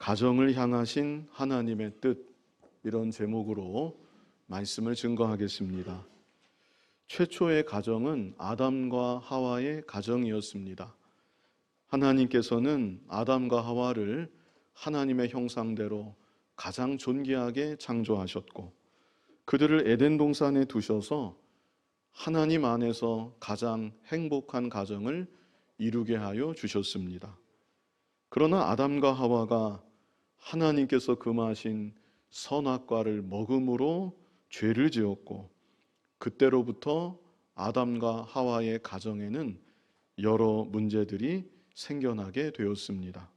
가정을 향하신 하나님의 뜻, 이런 제목으로 말씀을 증거하겠습니다. 최초의 가정은 아담과 하와의 가정이었습니다. 하나님께서는 아담과 하와를 하나님의 형상대로 가장 존귀하게 창조하셨고, 그들을 에덴 동산에 두셔서 하나님 안에서 가장 행복한 가정을 이루게 하여 주셨습니다. 그러나 아담과 하와가 하나님께서 금하신 선악과를 먹음으로 죄를 지었고, 그때로부터 아담과 하와의 가정에는 여러 문제들이 생겨나게 되었습니다.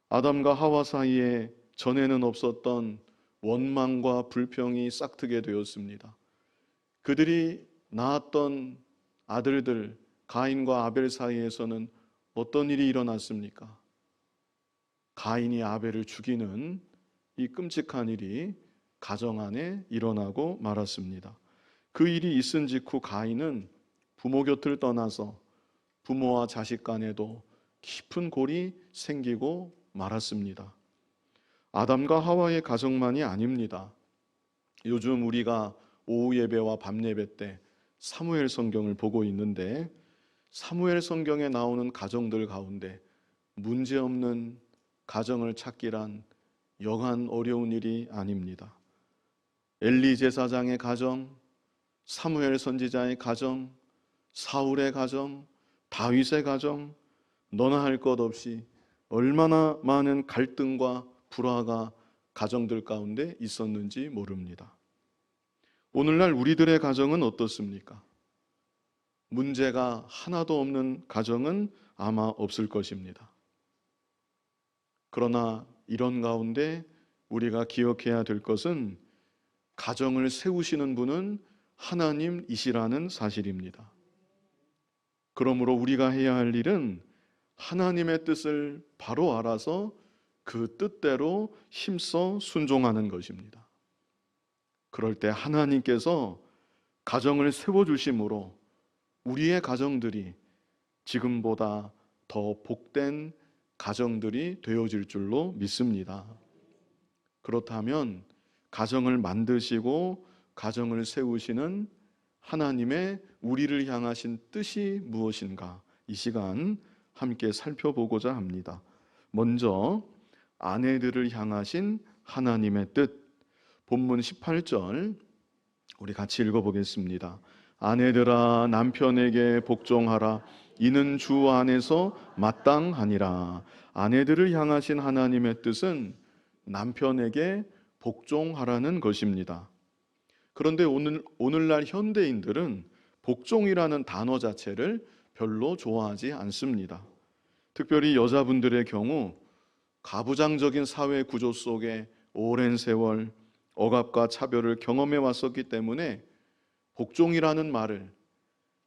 아담과 하와 사이에 전에는 없었던 원망과 불평이 싹트게 되었습니다. 그들이 낳았던 아들들 가인과 아벨 사이에서는 어떤 일이 일어났습니까? 가인이 아벨을 죽이는 이 끔찍한 일이 가정 안에 일어나고 말았습니다. 그 일이 있은 직후 가인은 부모 곁을 떠나서 부모와 자식 간에도 깊은 골이 생기고 말았습니다. 아담과 하와의 가정만이 아닙니다. 요즘 우리가 오후 예배와 밤 예배 때 사무엘 성경을 보고 있는데, 사무엘 성경에 나오는 가정들 가운데 문제없는 가정을 찾기란 여간 어려운 일이 아닙니다. 엘리 제사장의 가정, 사무엘 선지자의 가정, 사울의 가정, 다윗의 가정, 너나 할 것 없이 얼마나 많은 갈등과 불화가 가정들 가운데 있었는지 모릅니다. 오늘날 우리들의 가정은 어떻습니까? 문제가 하나도 없는 가정은 아마 없을 것입니다. 그러나 이런 가운데 우리가 기억해야 될 것은 가정을 세우시는 분은 하나님이시라는 사실입니다. 그러므로 우리가 해야 할 일은 하나님의 뜻을 바로 알아서 그 뜻대로 힘써 순종하는 것입니다. 그럴 때 하나님께서 가정을 세워주심으로 우리의 가정들이 지금보다 더 복된 가정들이 되어질 줄로 믿습니다. 그렇다면 가정을 만드시고 가정을 세우시는 하나님의 우리를 향하신 뜻이 무엇인가, 이 시간 함께 살펴보고자 합니다. 먼저 아내들을 향하신 하나님의 뜻, 본문 18절 우리 같이 읽어보겠습니다. 아내들아 남편에게 복종하라. 이는 주 안에서 마땅하니라. 아내들을 향하신 하나님의 뜻은 남편에게 복종하라는 것입니다. 그런데 오늘날 현대인들은 복종이라는 단어 자체를 별로 좋아하지 않습니다. 특별히 여자분들의 경우 가부장적인 사회 구조 속에 오랜 세월 억압과 차별을 경험해 왔었기 때문에 복종이라는 말을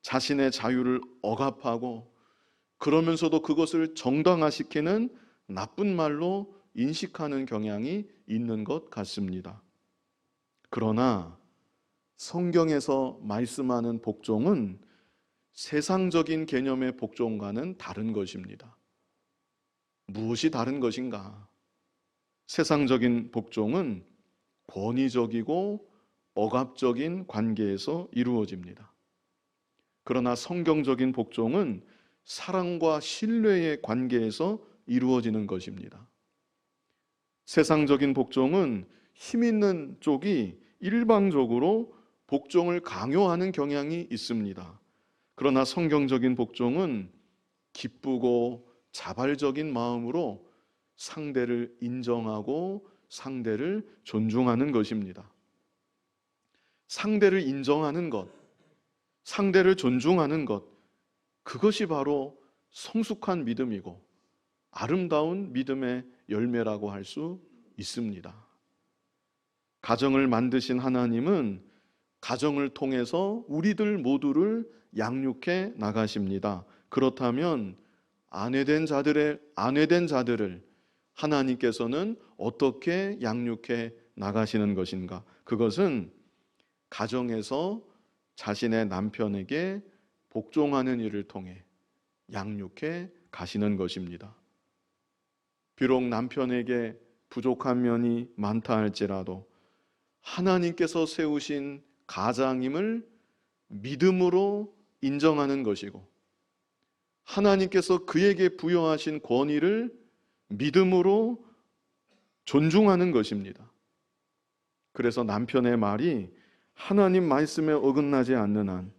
자신의 자유를 억압하고 그러면서도 그것을 정당화시키는 나쁜 말로 인식하는 경향이 있는 것 같습니다. 그러나 성경에서 말씀하는 복종은 세상적인 개념의 복종과는 다른 것입니다. 무엇이 다른 것인가? 세상적인 복종은 권위적이고 억압적인 관계에서 이루어집니다. 그러나 성경적인 복종은 사랑과 신뢰의 관계에서 이루어지는 것입니다. 세상적인 복종은 힘 있는 쪽이 일방적으로 복종을 강요하는 경향이 있습니다. 그러나 성경적인 복종은 기쁘고 자발적인 마음으로 상대를 인정하고 상대를 존중하는 것입니다. 상대를 인정하는 것, 상대를 존중하는 것, 그것이 바로 성숙한 믿음이고 아름다운 믿음의 열매라고 할 수 있습니다. 가정을 만드신 하나님은 가정을 통해서 우리들 모두를 양육해 나가십니다. 그렇다면 아내된 자들을 하나님께서는 어떻게 양육해 나가시는 것인가? 그것은 가정에서 자신의 남편에게 복종하는 일을 통해 양육해 가시는 것입니다. 비록 남편에게 부족한 면이 많다 할지라도 하나님께서 세우신 가장임을 믿음으로 인정하는 것이고, 하나님께서 그에게 부여하신 권위를 믿음으로 존중하는 것입니다. 그래서 남편의 말이 하나님 말씀에 어긋나지 않는 한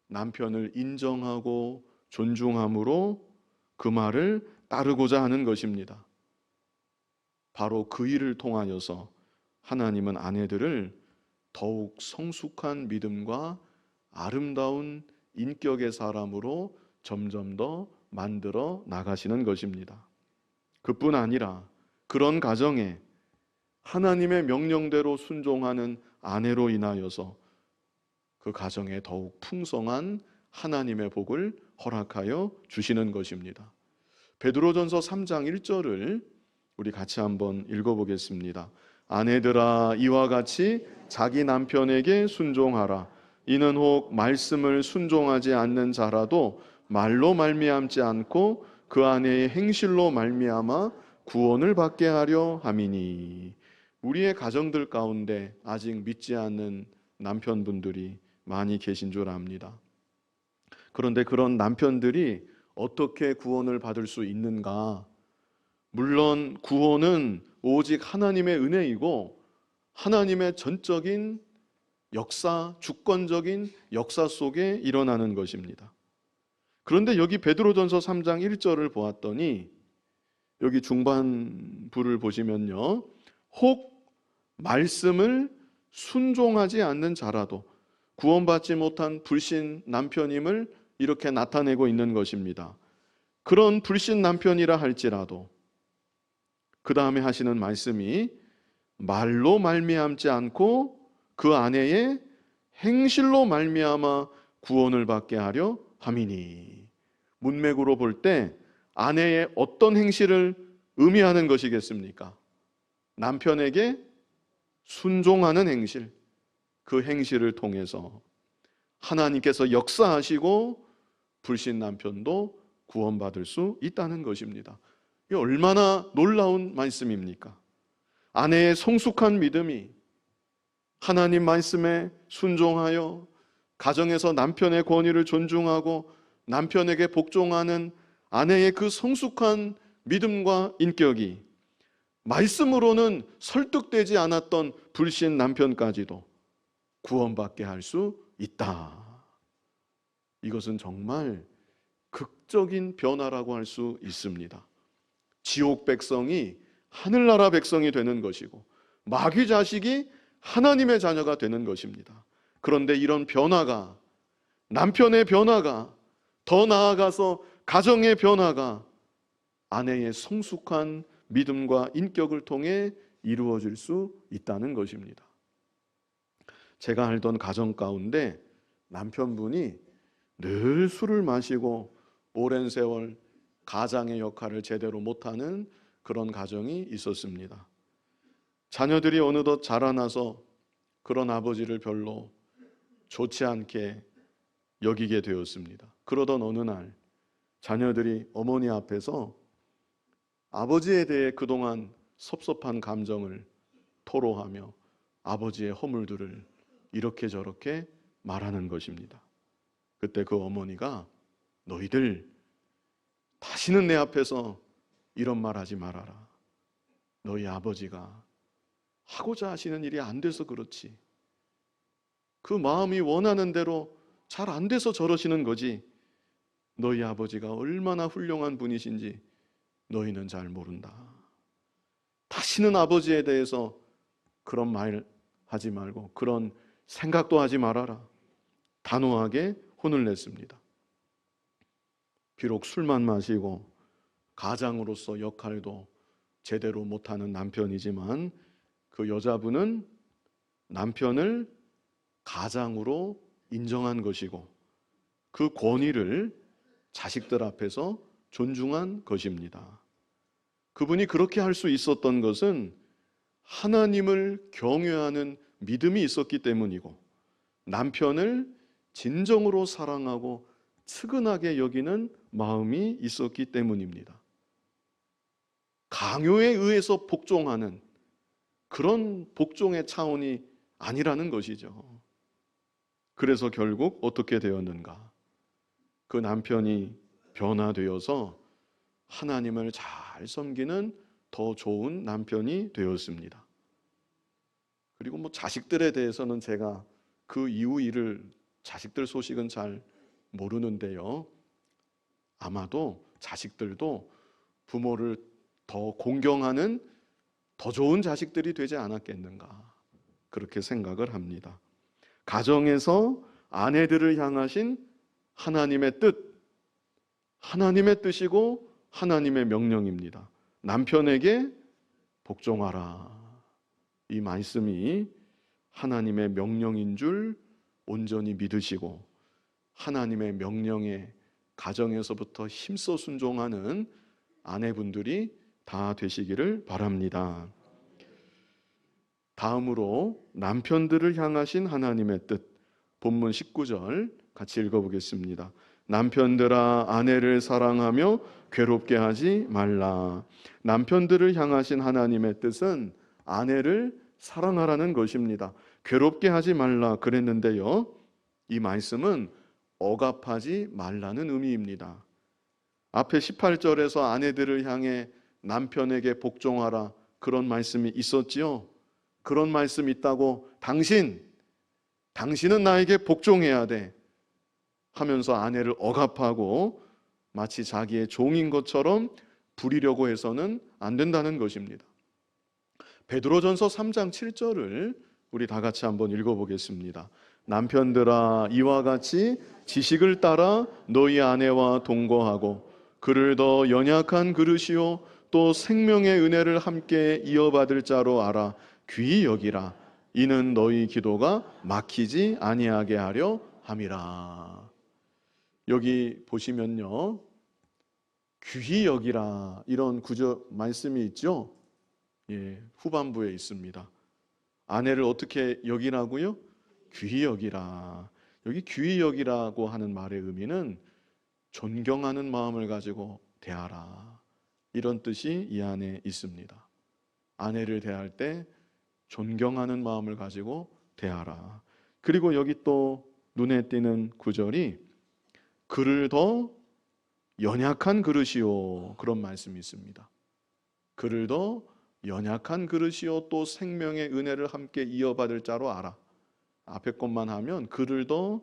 남편을 인정하고 존중함으로 그 말을 따르고자 하는 것입니다. 바로 그 일을 통하여서 하나님은 아내들을 더욱 성숙한 믿음과 아름다운 인격의 사람으로 점점 더 만들어 나가시는 것입니다. 그뿐 아니라 그런 가정에 하나님의 명령대로 순종하는 아내로 인하여서 그 가정에 더욱 풍성한 하나님의 복을 허락하여 주시는 것입니다. 베드로전서 3장 1절을 우리 같이 한번 읽어보겠습니다. 아내들아, 이와 같이 자기 남편에게 순종하라. 이는 혹 말씀을 순종하지 않는 자라도 말로 말미암지 않고 그 아내의 행실로 말미암아 구원을 받게 하려 함이니. 우리의 가정들 가운데 아직 믿지 않는 남편분들이 많이 계신 줄 압니다. 그런데 그런 남편들이 어떻게 구원을 받을 수 있는가? 물론 구원은 오직 하나님의 은혜이고 하나님의 전적인 역사, 주권적인 역사 속에 일어나는 것입니다. 그런데 여기 베드로전서 3장 1절을 보았더니 여기 중반부를 보시면요, 혹 말씀을 순종하지 않는 자라도, 구원받지 못한 불신 남편임을 이렇게 나타내고 있는 것입니다. 그런 불신 남편이라 할지라도 그 다음에 하시는 말씀이 말로 말미암지 않고 그 아내의 행실로 말미암아 구원을 받게 하려 함이니. 문맥으로 볼 때 아내의 어떤 행실을 의미하는 것이겠습니까? 남편에게 순종하는 행실, 그 행실을 통해서 하나님께서 역사하시고 불신 남편도 구원받을 수 있다는 것입니다. 이게 얼마나 놀라운 말씀입니까? 아내의 성숙한 믿음이 하나님 말씀에 순종하여 가정에서 남편의 권위를 존중하고 남편에게 복종하는 아내의 그 성숙한 믿음과 인격이 말씀으로는 설득되지 않았던 불신 남편까지도 구원받게 할 수 있다. 이것은 정말 극적인 변화라고 할 수 있습니다. 지옥 백성이 하늘나라 백성이 되는 것이고 마귀 자식이 하나님의 자녀가 되는 것입니다. 그런데 이런 변화가, 남편의 변화가, 더 나아가서 가정의 변화가 아내의 성숙한 믿음과 인격을 통해 이루어질 수 있다는 것입니다. 제가 알던 가정 가운데 남편분이 늘 술을 마시고 오랜 세월 가장의 역할을 제대로 못하는 그런 가정이 있었습니다. 자녀들이 어느덧 자라나서 그런 아버지를 별로 좋지 않게 여기게 되었습니다. 그러던 어느 날 자녀들이 어머니 앞에서 아버지에 대해 그동안 섭섭한 감정을 토로하며 아버지의 허물들을 이렇게 저렇게 말하는 것입니다. 그때 그 어머니가 너희들 다시는 내 앞에서 이런 말 하지 말아라. 너희 아버지가 하고자 하시는 일이 안 돼서 그렇지. 그 마음이 원하는 대로 잘 안 돼서 저러시는 거지. 너희 아버지가 얼마나 훌륭한 분이신지 너희는 잘 모른다. 다시는 아버지에 대해서 그런 말 하지 말고 그런 생각도 하지 말아라. 단호하게 혼을 냈습니다. 비록 술만 마시고 가장으로서 역할도 제대로 못하는 남편이지만 그 여자분은 남편을 가장으로 인정한 것이고 그 권위를 자식들 앞에서 존중한 것입니다. 그분이 그렇게 할 수 있었던 것은 하나님을 경외하는 믿음이 있었기 때문이고 남편을 진정으로 사랑하고 측은하게 여기는 마음이 있었기 때문입니다. 강요에 의해서 복종하는 그런 복종의 차원이 아니라는 것이죠. 그래서 결국 어떻게 되었는가? 그 남편이 변화되어서 하나님을 잘 섬기는 더 좋은 남편이 되었습니다. 그리고 자식들에 대해서는 제가 그 이후 일을 자식들 소식은 잘 모르는데요. 아마도 자식들도 부모를 더 공경하는 더 좋은 자식들이 되지 않았겠는가 그렇게 생각을 합니다. 가정에서 아내들을 향하신 하나님의 뜻, 하나님의 뜻이고 하나님의 명령입니다. 남편에게 복종하라. 이 말씀이 하나님의 명령인 줄 온전히 믿으시고 하나님의 명령에 가정에서부터 힘써 순종하는 아내분들이 다 되시기를 바랍니다. 다음으로 남편들을 향하신 하나님의 뜻, 본문 19절 같이 읽어보겠습니다. 남편들아 아내를 사랑하며 괴롭게 하지 말라. 남편들을 향하신 하나님의 뜻은 아내를 사랑하라는 것입니다. 괴롭게 하지 말라 그랬는데요, 이 말씀은 억압하지 말라는 의미입니다. 앞에 18절에서 아내들을 향해 남편에게 복종하라 그런 말씀이 있었지요. 그런 말씀 있다고 당신은 나에게 복종해야 돼 하면서 아내를 억압하고 마치 자기의 종인 것처럼 부리려고 해서는 안 된다는 것입니다. 베드로전서 3장 7절을 우리 다 같이 한번 읽어보겠습니다. 남편들아 이와 같이 지식을 따라 너희 아내와 동거하고 그를 더 연약한 그릇이요 또 생명의 은혜를 함께 이어받을 자로 알아 귀히 여기라. 이는 너희 기도가 막히지 아니하게 하려 함이라. 여기 보시면요, 귀히 여기라 이런 구절 말씀이 있죠. 후반부에 있습니다. 아내를 어떻게 여기라고요? 귀히 여기라. 여기 귀히 여기라고 하는 말의 의미는 존경하는 마음을 가지고 대하라, 이런 뜻이 이 안에 있습니다. 아내를 대할 때 존경하는 마음을 가지고 대하라. 그리고 여기 또 눈에 띄는 구절이 그를 더 연약한 그릇이요, 그런 말씀이 있습니다. 그를 더 연약한 그릇이요 또 생명의 은혜를 함께 이어받을 자로 알아. 앞에 것만 하면 그를 더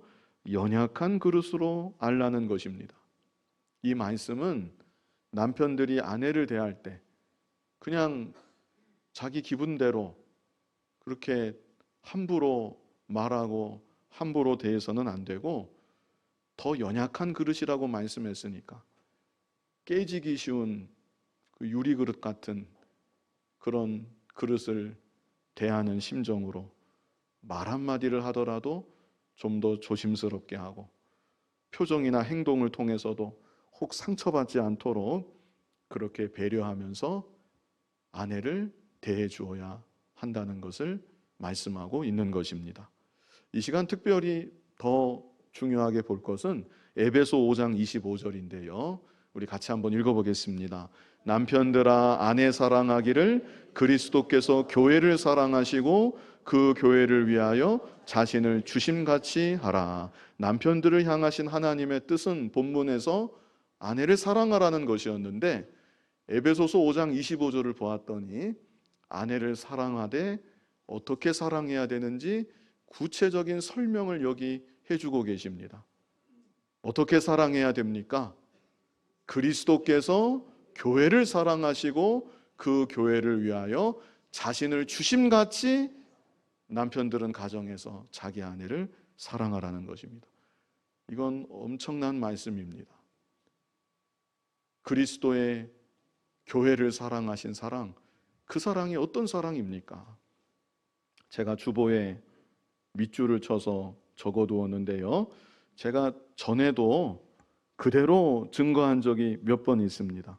연약한 그릇으로 알라는 것입니다. 이 말씀은 남편들이 아내를 대할 때 그냥 자기 기분대로 그렇게 함부로 말하고 함부로 대해서는 안 되고 더 연약한 그릇이라고 말씀했으니까 깨지기 쉬운 그 유리 그릇 같은 그런 그릇을 대하는 심정으로 말 한마디를 하더라도 좀 더 조심스럽게 하고 표정이나 행동을 통해서도 혹 상처받지 않도록 그렇게 배려하면서 아내를 대해 주어야 한다는 것을 말씀하고 있는 것입니다. 이 시간 특별히 더 중요하게 볼 것은 에베소 5장 25절인데요. 우리 같이 한번 읽어보겠습니다. 남편들아 아내 사랑하기를 그리스도께서 교회를 사랑하시고 그 교회를 위하여 자신을 주심같이 하라. 남편들을 향하신 하나님의 뜻은 본문에서 아내를 사랑하라는 것이었는데 에베소서 5장 25절을 보았더니 아내를 사랑하되 어떻게 사랑해야 되는지 구체적인 설명을 여기 해주고 계십니다. 어떻게 사랑해야 됩니까? 그리스도께서 교회를 사랑하시고 그 교회를 위하여 자신을 주심같이 남편들은 가정에서 자기 아내를 사랑하라는 것입니다. 이건 엄청난 말씀입니다. 그리스도의 교회를 사랑하신 사랑, 그 사랑이 어떤 사랑입니까? 제가 주보에 밑줄을 쳐서 적어두었는데요, 제가 전에도 그대로 증거한 적이 몇 번 있습니다.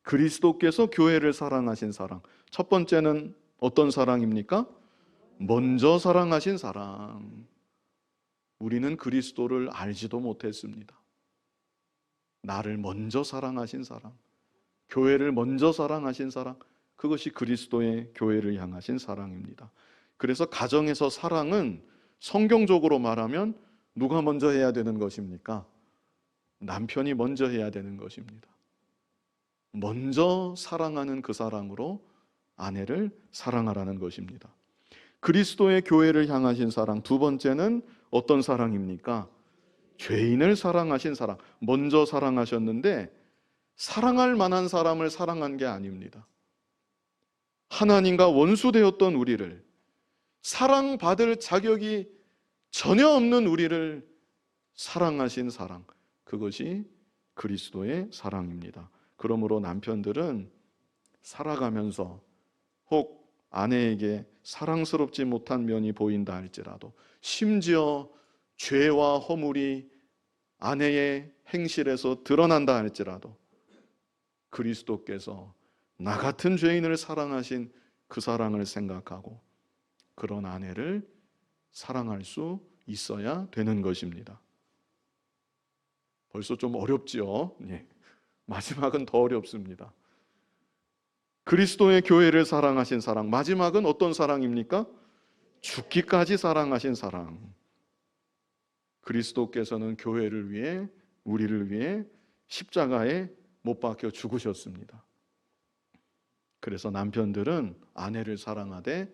그리스도께서 교회를 사랑하신 사랑, 첫 번째는 어떤 사랑입니까? 먼저 사랑하신 사랑. 우리는 그리스도를 알지도 못했습니다. 나를 먼저 사랑하신 사랑, 교회를 먼저 사랑하신 사랑, 그것이 그리스도의 교회를 향하신 사랑입니다. 그래서 가정에서 사랑은 성경적으로 말하면 누가 먼저 해야 되는 것입니까? 남편이 먼저 해야 되는 것입니다. 먼저 사랑하는 그 사랑으로 아내를 사랑하라는 것입니다. 그리스도의 교회를 향하신 사랑, 두 번째는 어떤 사랑입니까? 죄인을 사랑하신 사랑. 먼저 사랑하셨는데 사랑할 만한 사람을 사랑한 게 아닙니다. 하나님과 원수되었던 우리를, 사랑받을 자격이 전혀 없는 우리를 사랑하신 사랑, 그것이 그리스도의 사랑입니다. 그러므로 남편들은 살아가면서 혹 아내에게 사랑스럽지 못한 면이 보인다 할지라도, 심지어 죄와 허물이 아내의 행실에서 드러난다 할지라도 그리스도께서 나 같은 죄인을 사랑하신 그 사랑을 생각하고 그런 아내를 사랑할 수 있어야 되는 것입니다. 벌써 좀 어렵지요? 예. 마지막은 더 어렵습니다. 그리스도의 교회를 사랑하신 사랑, 마지막은 어떤 사랑입니까? 죽기까지 사랑하신 사랑. 그리스도께서는 교회를 위해, 우리를 위해 십자가에 못 박혀 죽으셨습니다. 그래서 남편들은 아내를 사랑하되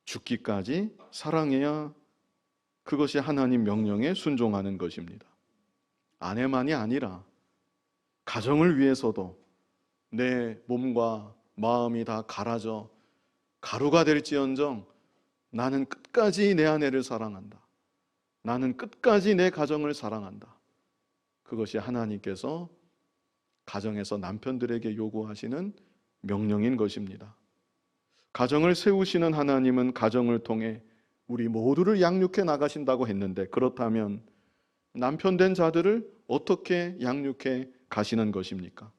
죽기까지 사랑해야 그것이 하나님 명령에 순종하는 것입니다. 아내만이 아니라 가정을 위해서도 내 몸과 마음이 다 갈아져 가루가 될지언정 나는 끝까지 내 아내를 사랑한다. 나는 끝까지 내 가정을 사랑한다. 그것이 하나님께서 가정에서 남편들에게 요구하시는 명령인 것입니다. 가정을 세우시는 하나님은 가정을 통해 우리 모두를 양육해 나가신다고 했는데, 그렇다면 남편 된 자들을 어떻게 양육해 가시는 것입니까?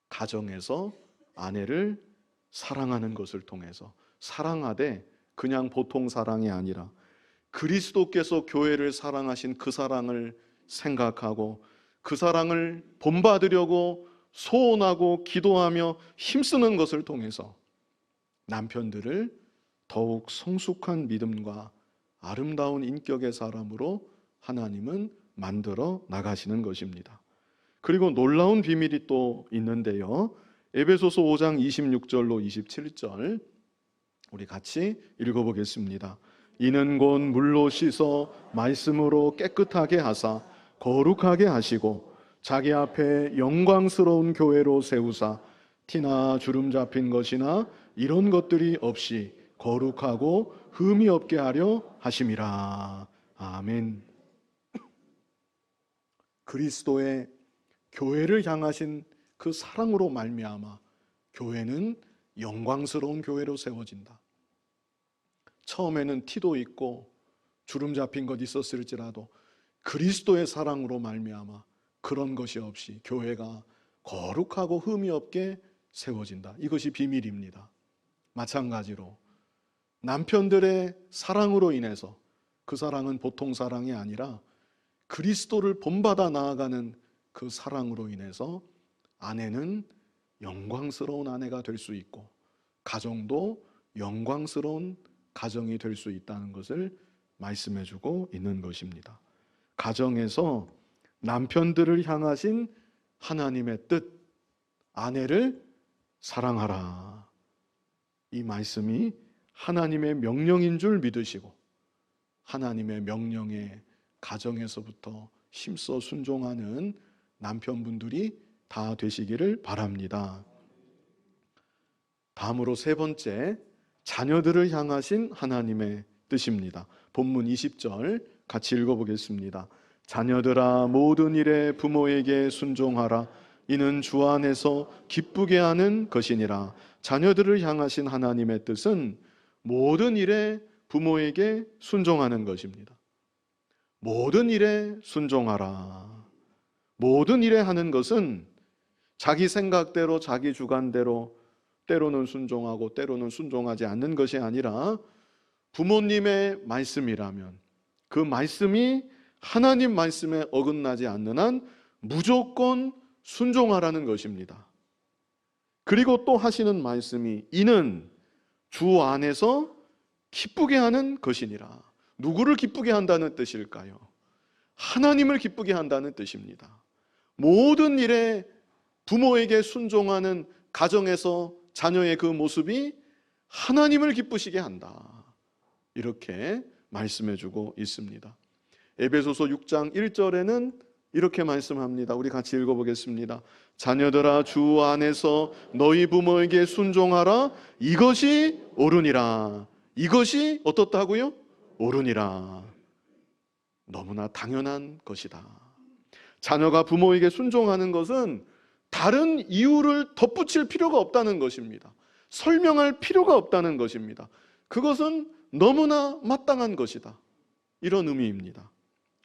가정에서 아내를 사랑하는 것을 통해서, 사랑하되 그냥 보통 사랑이 아니라 그리스도께서 교회를 사랑하신 그 사랑을 생각하고 그 사랑을 본받으려고 소원하고 기도하며 힘쓰는 것을 통해서 남편들을 더욱 성숙한 믿음과 아름다운 인격의 사람으로 하나님은 만들어 나가시는 것입니다. 그리고 놀라운 비밀이 또 있는데요. 에베소서 5장 26절로 27절 우리 같이 읽어보겠습니다. 이는 곧 물로 씻어 말씀으로 깨끗하게 하사 거룩하게 하시고 자기 앞에 영광스러운 교회로 세우사 티나 주름 잡힌 것이나 이런 것들이 없이 거룩하고 흠이 없게 하려 하심이라. 아멘. 그리스도의 교회를 향하신 그 사랑으로 말미암아 교회는 영광스러운 교회로 세워진다. 처음에는 티도 있고 주름 잡힌 것 있었을지라도 그리스도의 사랑으로 말미암아 그런 것이 없이 교회가 거룩하고 흠이 없게 세워진다. 이것이 비밀입니다. 마찬가지로 남편들의 사랑으로 인해서, 그 사랑은 보통 사랑이 아니라 그리스도를 본받아 나아가는 그 사랑으로 인해서 아내는 영광스러운 아내가 될 수 있고 가정도 영광스러운 가정이 될 수 있다는 것을 말씀해 주고 있는 것입니다. 가정에서 남편들을 향하신 하나님의 뜻, 아내를 사랑하라. 이 말씀이 하나님의 명령인 줄 믿으시고 하나님의 명령에 가정에서부터 힘써 순종하는 남편분들이 다 되시기를 바랍니다. 다음으로 세 번째, 자녀들을 향하신 하나님의 뜻입니다. 본문 20절 같이 읽어보겠습니다. 자녀들아 모든 일에 부모에게 순종하라. 이는 주 안에서 기쁘게 하는 것이니라. 자녀들을 향하신 하나님의 뜻은 모든 일에 부모에게 순종하는 것입니다. 모든 일에 순종하라. 모든 일에 하는 것은 자기 생각대로 자기 주관대로 때로는 순종하고 때로는 순종하지 않는 것이 아니라 부모님의 말씀이라면 그 말씀이 하나님 말씀에 어긋나지 않는 한 무조건 순종하라는 것입니다. 그리고 또 하시는 말씀이 이는 주 안에서 기쁘게 하는 것이니라. 누구를 기쁘게 한다는 뜻일까요? 하나님을 기쁘게 한다는 뜻입니다. 모든 일에 부모에게 순종하는 가정에서 자녀의 그 모습이 하나님을 기쁘시게 한다. 이렇게 말씀해주고 있습니다. 에베소서 6장 1절에는 이렇게 말씀합니다. 우리 같이 읽어보겠습니다. 자녀들아 주 안에서 너희 부모에게 순종하라. 이것이 옳으니라. 이것이 어떻다고요? 옳으니라. 너무나 당연한 것이다. 자녀가 부모에게 순종하는 것은 다른 이유를 덧붙일 필요가 없다는 것입니다. 설명할 필요가 없다는 것입니다. 그것은 너무나 마땅한 것이다. 이런 의미입니다.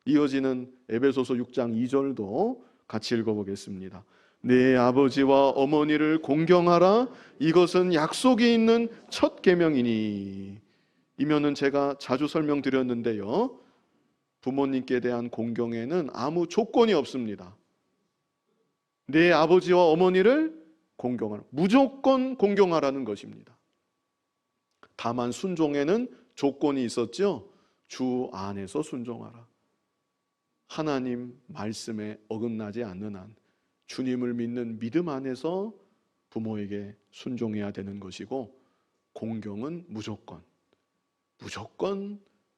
이어지는 에베소서 6장 2절도 같이 읽어보겠습니다. 내 아버지와 어머니를 공경하라. 이것은 약속이 있는 첫 계명이니. 이면은 제가 자주 설명드렸는데요. 부모님께 대한 공경에는 아무 조건이 없습니다. 내 아버지와 어머니를 공경하라. 무조건 공경하라는 것입니다. 다만 순종에는 조건이 있었죠. 주 안에서 순종하라. 하나님 말씀에 어긋나지 않는 한 주님을 믿는 믿음 안에서 부모에게 순종해야 되는 것이고, 공경은 무조건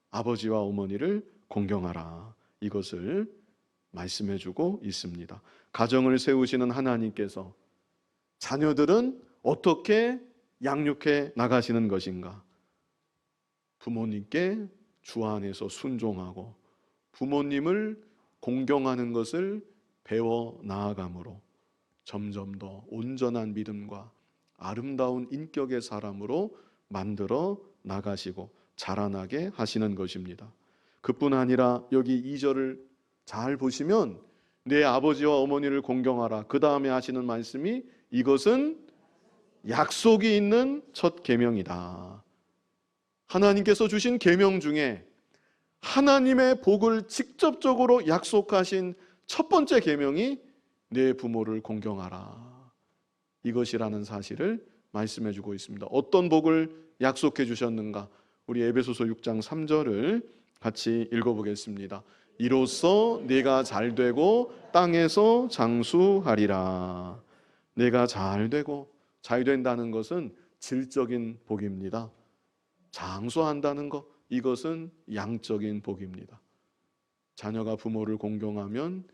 아버지와 어머니를 공경하라. 이것을 말씀해주고 있습니다. 가정을 세우시는 하나님께서 자녀들은 어떻게 양육해 나가시는 것인가? 부모님께 주 안에서 순종하고 부모님을 공경하는 것을 배워 나아감으로 점점 더 온전한 믿음과 아름다운 인격의 사람으로 만들어 나가시고 자라나게 하시는 것입니다. 그뿐 아니라 여기 2절을 잘 보시면 내 아버지와 어머니를 공경하라. 그 다음에 하시는 말씀이 이것은 약속이 있는 첫 계명이다. 하나님께서 주신 계명 중에 하나님의 복을 직접적으로 약속하신 첫 번째 계명이 내 부모를 공경하라. 이것이라는 사실을 말씀해 주고 있습니다. 어떤 복을 약속해 주셨는가? 우리 에베소서 6장 3절을 같이 읽어보겠습니다. 이로써 내가 잘되고 땅에서 장수하리라. 내가 잘되고, 잘된다는 것은 질적인 복입니다. 장수한다는 것, 이것은 양적인 복입니다. 자녀가 부모를 공경하면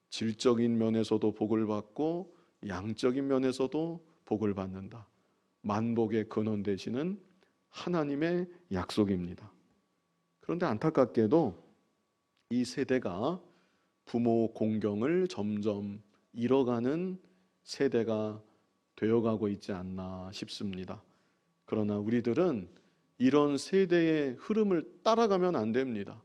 질적인 면에서도 복을 받고 양적인 면에서도 복을 받는다. 만복의 근원 되시는 하나님의 약속입니다. 그런데 안타깝게도 이 세대가 부모 공경을 점점 잃어가는 세대가 되어가고 있지 않나 싶습니다. 그러나 우리들은 이런 세대의 흐름을 따라가면 안 됩니다.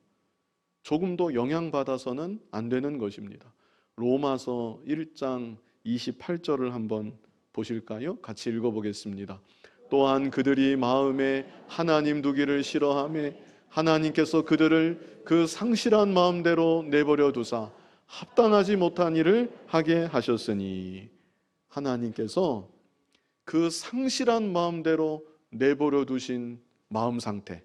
조금도 영향받아서는 안 되는 것입니다. 로마서 1장 28절을 한번 보실까요? 같이 읽어보겠습니다. 또한 그들이 마음에 하나님 두기를 싫어하며 하나님께서 그들을 그 상실한 마음대로 내버려 두사 합당하지 못한 일을 하게 하셨으니, 하나님께서 그 상실한 마음대로 내버려 두신 마음 상태,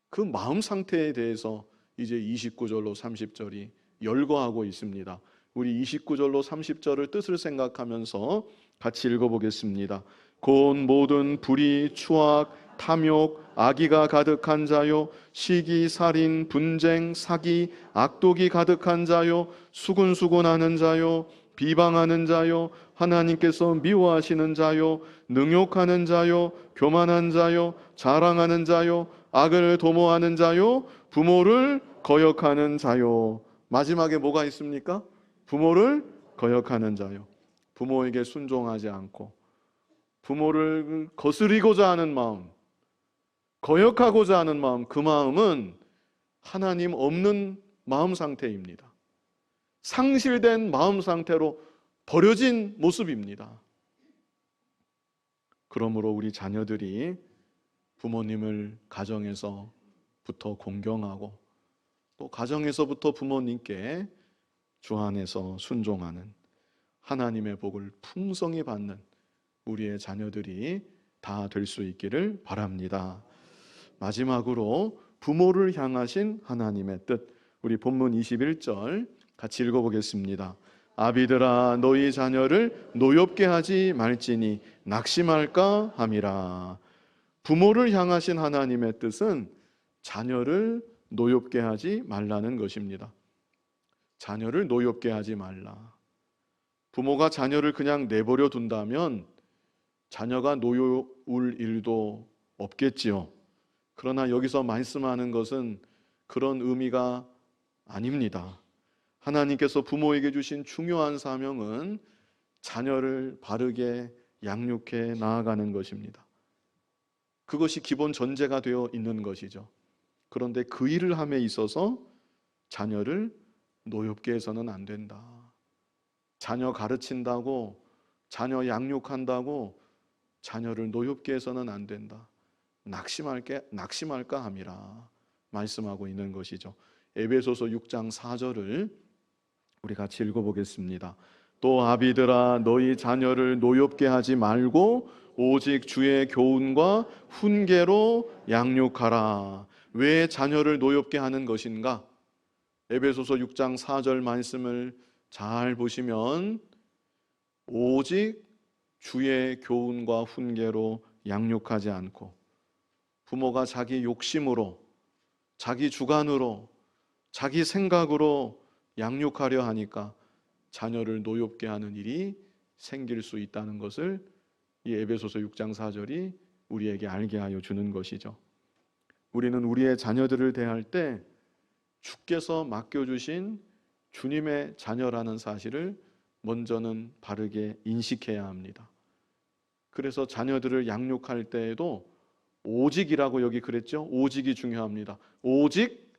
그 마음 상태에 대해서 이제 29절로 30절이 열거하고 있습니다. 우리 29절로 30절을 뜻을 생각하면서 같이 읽어보겠습니다. 곧 모든 불의, 추악, 탐욕, 악의가 가득한 자요, 시기, 살인, 분쟁, 사기, 악독이 가득한 자요, 수군수군하는 자요, 비방하는 자요, 하나님께서 미워하시는 자요, 능욕하는 자요, 교만한 자요, 자랑하는 자요, 악을 도모하는 자요, 부모를 거역하는 자요. 마지막에 뭐가 있습니까? 부모를 거역하는 자요. 부모에게 순종하지 않고 부모를 거스리고자 하는 마음, 거역하고자 하는 마음, 그 마음은 하나님 없는 마음 상태입니다. 상실된 마음 상태로 버려진 모습입니다. 그러므로 우리 자녀들이 부모님을 가정에서부터 공경하고 또 가정에서부터 부모님께 주 안에서 순종하는 하나님의 복을 풍성히 받는 우리의 자녀들이 다 될 수 있기를 바랍니다. 마지막으로 부모를 향하신 하나님의 뜻, 우리 본문 21절 같이 읽어보겠습니다. 아비들아 너희 자녀를 노엽게 하지 말지니 낙심할까 함이라. 부모를 향하신 하나님의 뜻은 자녀를 노엽게 하지 말라는 것입니다. 자녀를 노엽게 하지 말라. 부모가 자녀를 그냥 내버려 둔다면 자녀가 노여울 일도 없겠지요. 그러나 여기서 말씀하는 것은 그런 의미가 아닙니다. 하나님께서 부모에게 주신 중요한 사명은 자녀를 바르게 양육해 나아가는 것입니다. 그것이 기본 전제가 되어 있는 것이죠. 그런데 그 일을 함에 있어서 자녀를 노엽게 해서는 안 된다. 자녀 가르친다고, 자녀 양육한다고 자녀를 노엽게 해서는 안 된다. 낙심할까 함이라 말씀하고 있는 것이죠. 에베소서 6장 4절을 우리 같이 읽어보겠습니다. 또 아비들아 너희 자녀를 노엽게 하지 말고 오직 주의 교훈과 훈계로 양육하라. 왜 자녀를 노엽게 하는 것인가? 에베소서 6장 4절 말씀을 잘 보시면 오직 주의 교훈과 훈계로 양육하지 않고 부모가 자기 욕심으로, 자기 주관으로, 자기 생각으로 양육하려 하니까 자녀를 노엽게 하는 일이 생길 수 있다는 것을 이 에베소서 6장 4절이 우리에게 알게 하여 주는 것이죠. 우리는 우리의 자녀들을 대할 때 주께서 맡겨주신 주님의 자녀라는 사실을 먼저는 바르게 인식해야 합니다. 그래서 자녀들을 양육할 때에도 오직이라고 여기 그랬죠? 오직이 중요합니다. 오직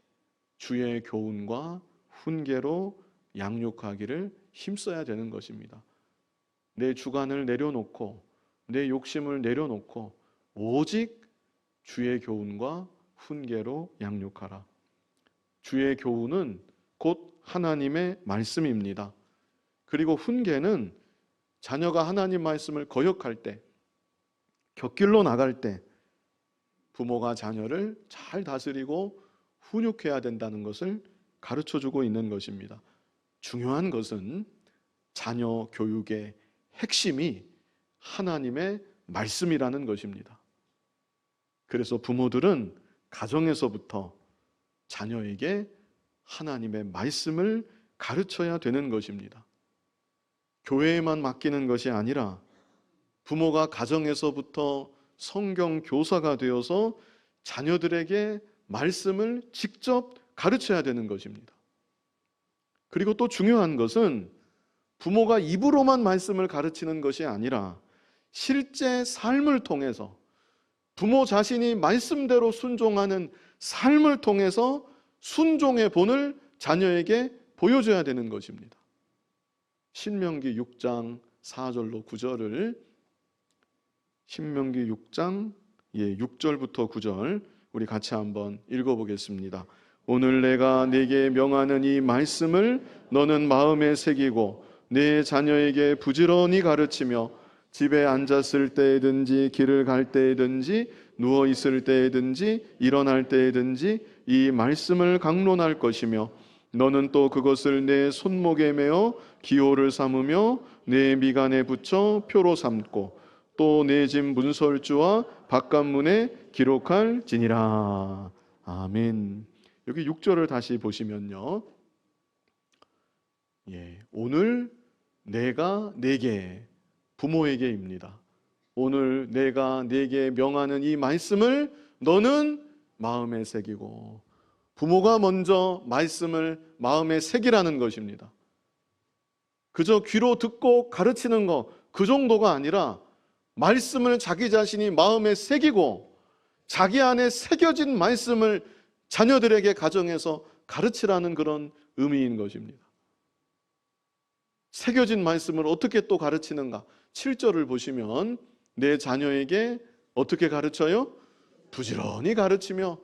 주의 교훈과 훈계로 양육하기를 힘써야 되는 것입니다. 내 주관을 내려놓고 내 욕심을 내려놓고 오직 주의 교훈과 훈계로 양육하라. 주의 교훈은 곧 하나님의 말씀입니다. 그리고 훈계는 자녀가 하나님 말씀을 거역할 때, 곁길로 나갈 때 부모가 자녀를 잘 다스리고 훈육해야 된다는 것을 가르쳐주고 있는 것입니다. 중요한 것은 자녀 교육의 핵심이 하나님의 말씀이라는 것입니다. 그래서 부모들은 가정에서부터 자녀에게 하나님의 말씀을 가르쳐야 되는 것입니다. 교회에만 맡기는 것이 아니라 부모가 가정에서부터 성경 교사가 되어서 자녀들에게 말씀을 직접 가르쳐야 되는 것입니다. 그리고 또 중요한 것은 부모가 입으로만 말씀을 가르치는 것이 아니라 실제 삶을 통해서 부모 자신이 말씀대로 순종하는 삶을 통해서 순종의 본을 자녀에게 보여줘야 되는 것입니다. 신명기 6장 4절로 9절을 신명기 6장 6절부터 9절 우리 같이 한번 읽어보겠습니다. 오늘 내가 네게 명하는 이 말씀을 너는 마음에 새기고 네 자녀에게 부지런히 가르치며 집에 앉았을 때든지 길을 갈 때든지 누워 있을 때든지 일어날 때든지 이 말씀을 강론할 것이며 너는 또 그것을 내 손목에 메어 기호를 삼으며 내 미간에 붙여 표로 삼고 또 내 집 문설주와 바깥문에 기록할지니라. 아멘. 여기 6절을 다시 보시면요. 오늘 내가 네게, 부모에게입니다. 오늘 내가 네게 명하는 이 말씀을 너는 마음에 새기고, 부모가 먼저 말씀을 마음에 새기라는 것입니다. 그저 귀로 듣고 가르치는 것, 그 정도가 아니라 말씀을 자기 자신이 마음에 새기고 자기 안에 새겨진 말씀을 자녀들에게 가정에서 가르치라는 그런 의미인 것입니다. 새겨진 말씀을 어떻게 또 가르치는가? 7절을 보시면 내 자녀에게 어떻게 가르쳐요? 부지런히 가르치며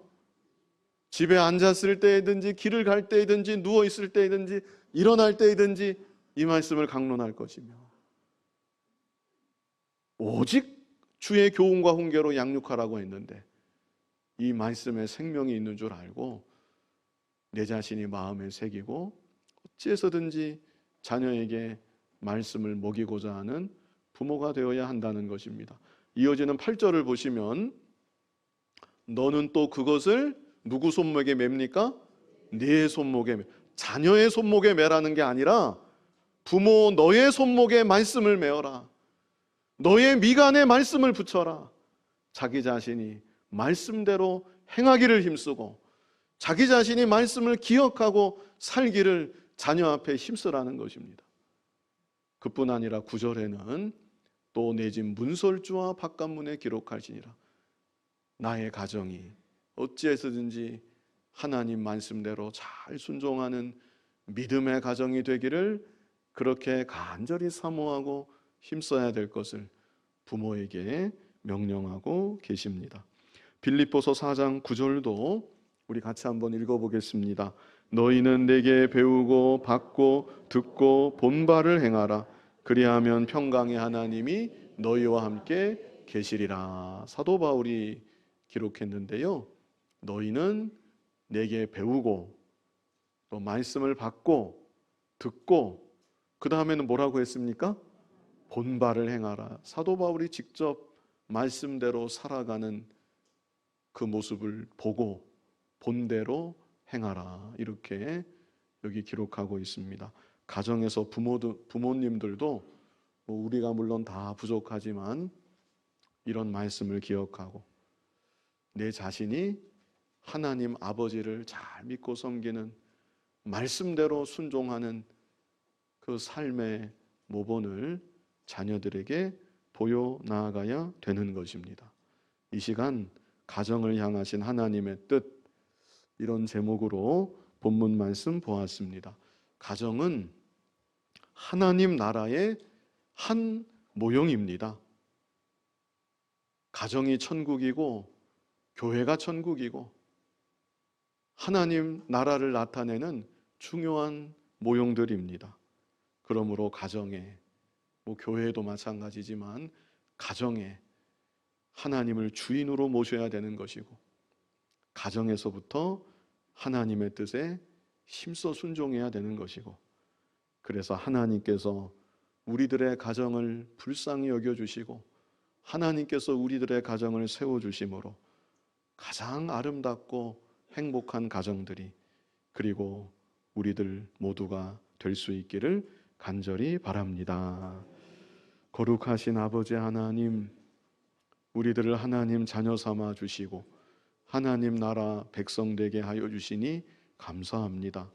집에 앉았을 때든지 길을 갈 때든지 누워 있을 때든지 일어날 때든지 이 말씀을 강론할 것이며 오직 주의 교훈과 훈계로 양육하라고 했는데 이 말씀에 생명이 있는 줄 알고 내 자신이 마음에 새기고 어찌해서든지 자녀에게 말씀을 먹이고자 하는 부모가 되어야 한다는 것입니다. 이어지는 8절을 보시면 너는 또 그것을 누구 손목에 맵니까? 네 손목에 매. 자녀의 손목에 매라는 게 아니라 부모 너의 손목에 말씀을 메어라. 너의 미간에 말씀을 붙여라. 자기 자신이 말씀대로 행하기를 힘쓰고 자기 자신이 말씀을 기억하고 살기를 자녀 앞에 힘쓰라는 것입니다. 그뿐 아니라 9절에는 또 내 집 문설주와 바깥문에 기록할지니라. 나의 가정이 어찌해서든지 하나님 말씀대로 잘 순종하는 믿음의 가정이 되기를 그렇게 간절히 사모하고 힘써야 될 것을 부모에게 명령하고 계십니다. 빌립보서 4장 9절도 우리 같이 한번 읽어보겠습니다. 너희는 내게 배우고 받고 듣고 본 바를 행하라. 그리하면 평강의 하나님이 너희와 함께 계시리라. 사도 바울이 기록했는데요. 너희는 내게 배우고 또 말씀을 받고 듣고 그 다음에는 뭐라고 했습니까? 본 바를 행하라. 사도 바울이 직접 말씀대로 살아가는 그 모습을 보고 본대로 행하라. 이렇게 여기 기록하고 있습니다. 가정에서 부모님들도 우리가 물론 다 부족하지만 이런 말씀을 기억하고 내 자신이 하나님 아버지를 잘 믿고 섬기는 말씀대로 순종하는 그 삶의 모본을 자녀들에게 보여 나아가야 되는 것입니다. 이 시간 가정을 향하신 하나님의 뜻, 이런 제목으로 본문 말씀 보았습니다. 가정은 하나님 나라의 한 모형입니다. 가정이 천국이고 교회가 천국이고 하나님 나라를 나타내는 중요한 모형들입니다. 그러므로 가정에, 교회도 마찬가지지만 가정에 하나님을 주인으로 모셔야 되는 것이고 가정에서부터 하나님의 뜻에 힘써 순종해야 되는 것이고 그래서 하나님께서 우리들의 가정을 불쌍히 여겨주시고 하나님께서 우리들의 가정을 세워주심으로 가장 아름답고 행복한 가정들이 그리고 우리들 모두가 될 수 있기를 간절히 바랍니다. 거룩하신 아버지 하나님, 우리들을 하나님 자녀 삼아 주시고 하나님 나라 백성 되게 하여 주시니 감사합니다.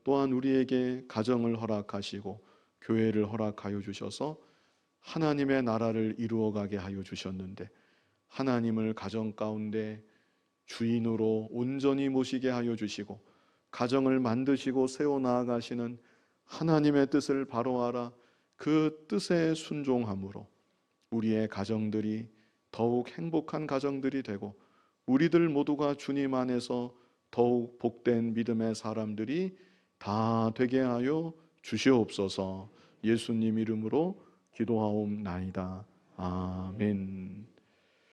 또한 우리에게 가정을 허락하시고 교회를 허락하여 주셔서 하나님의 나라를 이루어가게 하여 주셨는데 하나님을 가정 가운데 주인으로 온전히 모시게 하여 주시고 가정을 만드시고 세워나가시는 하나님의 뜻을 바로알아 그 뜻에 순종함으로 우리의 가정들이 더욱 행복한 가정들이 되고 우리들 모두가 주님 안에서 더욱 복된 믿음의 사람들이 다 되게 하여 주시옵소서. 예수님 이름으로 기도하옵나이다. 아멘.